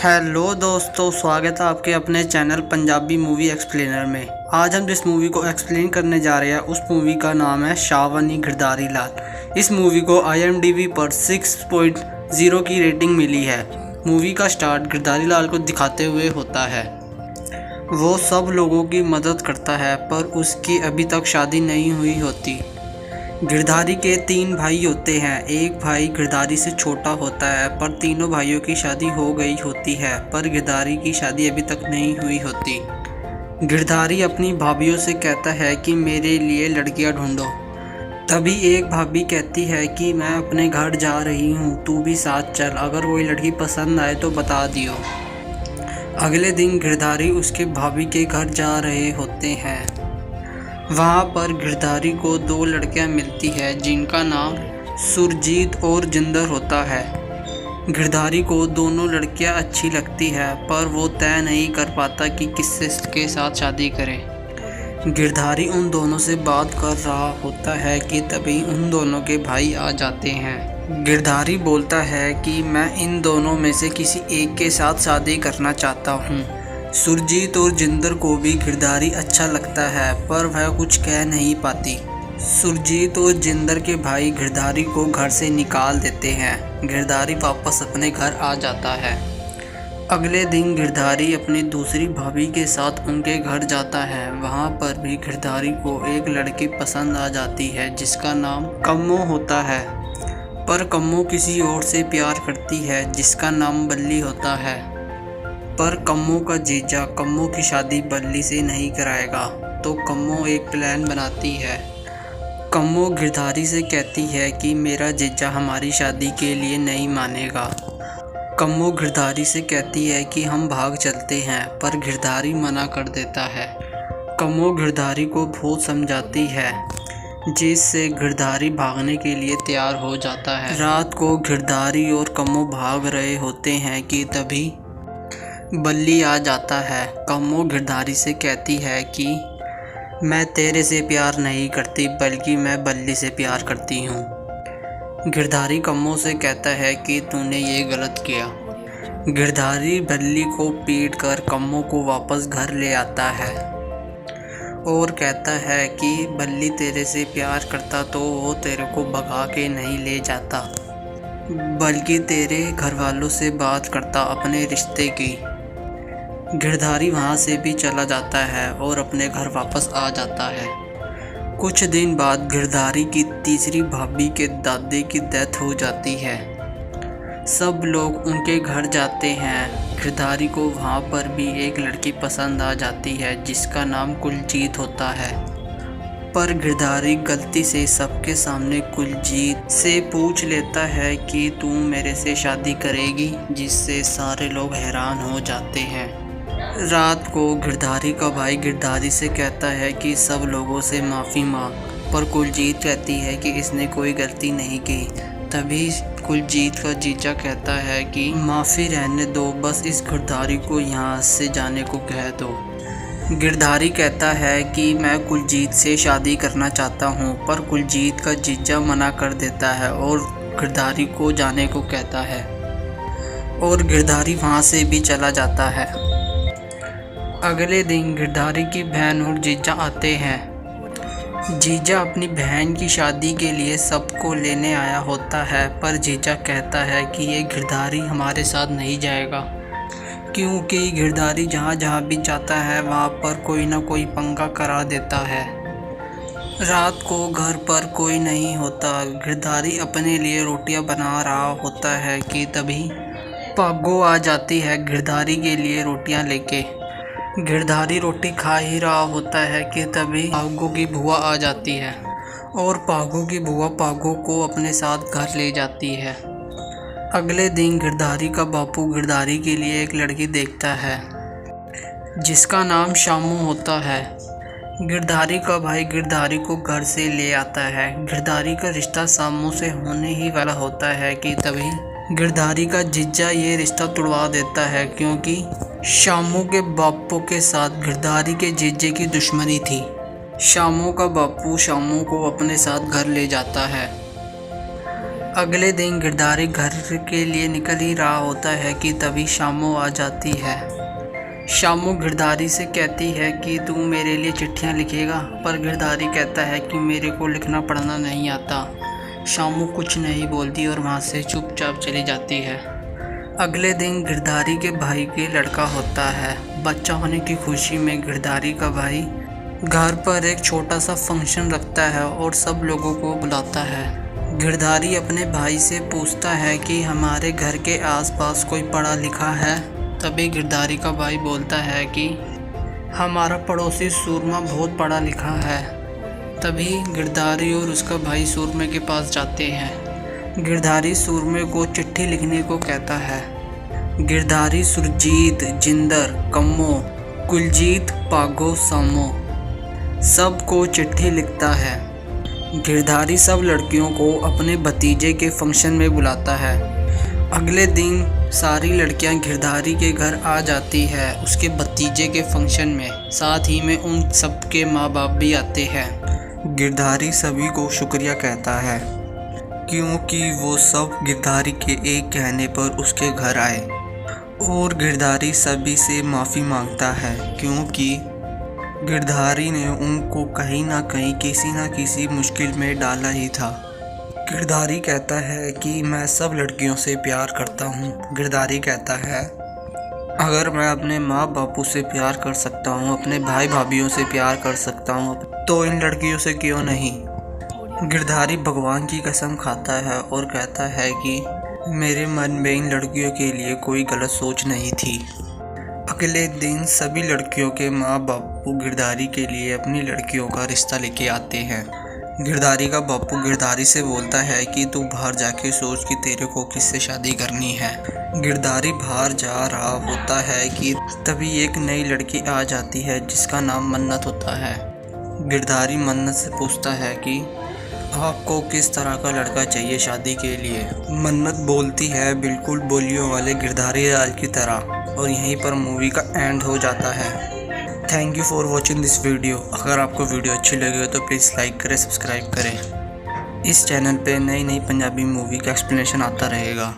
Hello दोस्तों, स्वागत है आपके अपने चैनल पंजाबी मूवी एक्सप्लेनर में। आज हम जिस मूवी को एक्सप्लेन करने जा रहे हैं उस मूवी का नाम है शावनी गिरधारी लाल। इस मूवी को IMDb पर 6.0 की रेटिंग मिली है। मूवी का स्टार्ट गिरधारी लाल को दिखाते हुए होता है। वो सब लोगों की मदद करता है पर उसकी अभी तक शादी नहीं हुई होती। गिरधारी के 3 भाई होते हैं। एक भाई गिरधारी से छोटा होता है पर तीनों भाइयों की शादी हो गई होती है, पर गिरधारी की शादी अभी तक नहीं हुई होती। गिरधारी अपनी भाभीयों से कहता है कि मेरे लिए लड़कियां ढूंढो। तभी एक भाभी कहती है कि मैं अपने घर जा रही हूँ, तू भी साथ चल, अगर कोई लड़की पसंद आए तो बता दियो। अगले दिन गिरधारी उसके भाभी के घर जा रहे होते हैं। वहाँ पर गिरधारी को 2 लड़कियाँ मिलती है जिनका नाम सुरजीत और जिंदर होता है। गिरधारी को दोनों लड़कियाँ अच्छी लगती है पर वो तय नहीं कर पाता कि किससे के साथ शादी करे। गिरधारी उन दोनों से बात कर रहा होता है कि तभी उन दोनों के भाई आ जाते हैं। गिरधारी बोलता है कि मैं इन दोनों में से किसी एक के साथ शादी करना चाहता हूँ। सुरजीत और जिंदर को भी गिरधारी अच्छा लगता है पर वह कुछ कह नहीं पाती। सुरजीत और जिंदर के भाई गिरधारी को घर से निकाल देते हैं। गिरधारी वापस अपने घर आ जाता है। अगले दिन गिरधारी अपनी दूसरी भाभी के साथ उनके घर जाता है। वहाँ पर भी गिरधारी को एक लड़की पसंद आ जाती है जिसका नाम कम्मो होता है, पर कम्मो किसी और से प्यार करती है जिसका नाम बल्ली होता है। पर कम्मो का जीजा कम्मो की शादी बल्ली से नहीं कराएगा, तो कम्मो एक प्लान बनाती है। कम्मो गिरधारी से कहती है कि मेरा जीजा हमारी शादी के लिए नहीं मानेगा। कम्मो गिरधारी से कहती है कि हम भाग चलते हैं, पर गिरधारी मना कर देता है। कम्मो गिरधारी को बहुत समझाती है जिससे गिरधारी भागने के लिए तैयार हो जाता है। रात को गिरधारी और कम्मो भाग रहे होते हैं कि तभी बल्ली आ जाता है। कम्मो गिरधारी से कहती है कि मैं तेरे से प्यार नहीं करती बल्कि मैं बल्ली से प्यार करती हूँ। गिरधारी कम्मो से कहता है कि तूने ये गलत किया। गिरधारी बल्ली को पीट कर कम्मो को वापस घर ले आता है और कहता है कि बल्ली तेरे से प्यार करता तो वो तेरे को भगा के नहीं ले जाता, बल्कि तेरे घर वालों से बात करता अपने रिश्ते की। गिरधारी वहाँ से भी चला जाता है और अपने घर वापस आ जाता है। कुछ दिन बाद गिरधारी की तीसरी भाभी के दादे की डेथ हो जाती है। सब लोग उनके घर जाते हैं। गिरधारी को वहाँ पर भी एक लड़की पसंद आ जाती है जिसका नाम कुलजीत होता है, पर गिरधारी गलती से सबके सामने कुलजीत से पूछ लेता है कि तू मेरे से शादी करेगी, जिससे सारे लोग हैरान हो जाते हैं। रात को गिरधारी का भाई गिरधारी से कहता है कि सब लोगों से माफ़ी मांग, पर कुलजीत कहती है कि इसने कोई गलती नहीं की। तभी कुलजीत का जीजा कहता है कि माफ़ी रहने दो, बस इस गिरधारी को यहाँ से जाने को कह दो। गिरधारी कहता है कि मैं कुलजीत से शादी करना चाहता हूँ, पर कुलजीत का जीजा मना कर देता है और गिरधारी को जाने को कहता है और गिरधारी वहाँ से भी चला जाता है। अगले दिन गिरधारी की बहन और जीजा आते हैं। जीजा अपनी बहन की शादी के लिए सबको लेने आया होता है, पर जीजा कहता है कि ये गिरधारी हमारे साथ नहीं जाएगा, क्योंकि गिरधारी जहाँ जहाँ भी जाता है वहाँ पर कोई ना कोई पंगा करा देता है। रात को घर पर कोई नहीं होता। गिरधारी अपने लिए रोटियाँ बना रहा होता है कि तभी पागो आ जाती है गिरधारी के लिए रोटियाँ लेके। गिरधारी रोटी खा ही रहा होता है कि तभी पागो की बुआ आ जाती है और पागो की बुआ पागो को अपने साथ घर ले जाती है। अगले दिन गिरधारी का बापू गिरधारी के लिए एक लड़की देखता है जिसका नाम शामू होता है। गिरधारी का भाई गिरधारी को घर से ले आता है। गिरधारी का रिश्ता शामू से होने ही वाला होता है कि तभी गिरधारी का जीजा ये रिश्ता तुड़वा देता है, क्योंकि शामू के बापू के साथ गिरधारी के जीजे की दुश्मनी थी। शामू का बापू शामू को अपने साथ घर ले जाता है। अगले दिन गिरधारी घर के लिए निकल ही रहा होता है कि तभी शामू आ जाती है। शामू गिरधारी से कहती है कि तू मेरे लिए चिट्ठियाँ लिखेगा, पर गिरधारी कहता है कि मेरे को लिखना पढ़ना नहीं आता। शामू कुछ नहीं बोलती और वहाँ से चुपचाप चली जाती है। अगले दिन गिरधारी के भाई के लड़का होता है। बच्चा होने की खुशी में गिरधारी का भाई घर पर एक छोटा सा फंक्शन रखता है और सब लोगों को बुलाता है। गिरधारी अपने भाई से पूछता है कि हमारे घर के आसपास कोई पढ़ा लिखा है। तभी गिरधारी का भाई बोलता है कि हमारा पड़ोसी सूरमा बहुत पढ़ा लिखा है। तभी गिरधारी और उसका भाई सूरमे के पास जाते हैं। गिरधारी सूरमे को चिट्ठी लिखने को कहता है। गिरधारी सुरजीत, जिंदर, कम्मो, कुलजीत, पागो, सामो सबको चिट्ठी लिखता है। गिरधारी सब लड़कियों को अपने भतीजे के फंक्शन में बुलाता है। अगले दिन सारी लड़कियां गिरधारी के घर आ जाती है उसके भतीजे के फंक्शन में। साथ ही में उन सबके माँ बाप भी आते हैं। गिरधारी सभी को शुक्रिया कहता है क्योंकि वो सब गिरधारी के एक कहने पर उसके घर आए, और गिरधारी सभी से माफ़ी मांगता है क्योंकि गिरधारी ने उनको कहीं ना कहीं किसी न किसी मुश्किल में डाला ही था। गिरधारी कहता है कि मैं सब लड़कियों से प्यार करता हूँ। गिरधारी कहता है अगर मैं अपने माँ बापू से प्यार कर सकता हूँ, अपने भाई भाभीयों से प्यार कर सकता हूँ, तो इन लड़कियों से क्यों नहीं। गिरधारी भगवान की कसम खाता है और कहता है कि मेरे मन में इन लड़कियों के लिए कोई गलत सोच नहीं थी। अगले दिन सभी लड़कियों के माँ बापू गिरधारी के लिए अपनी लड़कियों का रिश्ता लेके आते हैं। गिरधारी का बापू गिरधारी से बोलता है कि तू बाहर जाके सोच कि तेरे को किससे शादी करनी है। गिरधारी बाहर जा रहा होता है कि तभी एक नई लड़की आ जाती है जिसका नाम मन्नत होता है। गिरधारी मन्नत से पूछता है कि आपको किस तरह का लड़का चाहिए शादी के लिए। मन्नत बोलती है बिल्कुल बोलियों वाले गिरधारी लाल की तरह, और यहीं पर मूवी का एंड हो जाता है। Thank you for watching this video. अगर आपको वीडियो अच्छी लगी तो प्लीज़ लाइक करें, सब्सक्राइब करें। इस चैनल पे नई नई पंजाबी मूवी का एक्सप्लेनेशन आता रहेगा।